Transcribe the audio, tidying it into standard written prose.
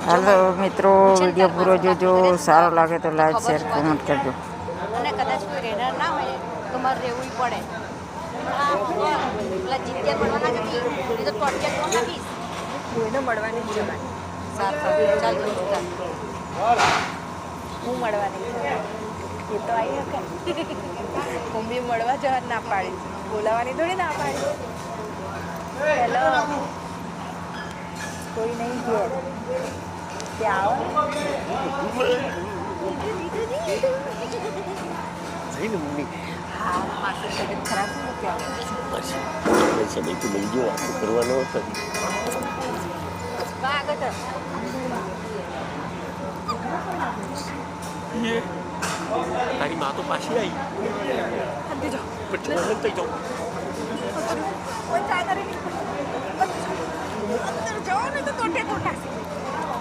હાલો મિત્રો, વિડીયો પૂરો જોજો. સારો લાગે તો લાઈક શેર કોમેન્ટ કરજો. અને કદાચ કોઈ રહેનાર ના હોય તો મારે રહેવું પડે. પેલા જીત્યા મળવાના જ હતી એ તો ટોટિયા કોણ નાખીશ કોઈને મળવાની જ જવાની સારું ચાલ હું મળવાની એ તો આવી શકે હું બી મળવા જવા ના પાડી બોલાવાની થોડી ના પાડી હેલો કોઈ નહીં ઘેર ત્યાં આવો હા માસી તબિયત ખરાબ છે ત્યાં સમયથી લઈ ગયો વાત કરવાનો હતો આગળ તારી માં તો પાછી આવી પણ થઈ જાઓ કોઈ ચા કરી જવા નહીં તો તોટે કોટા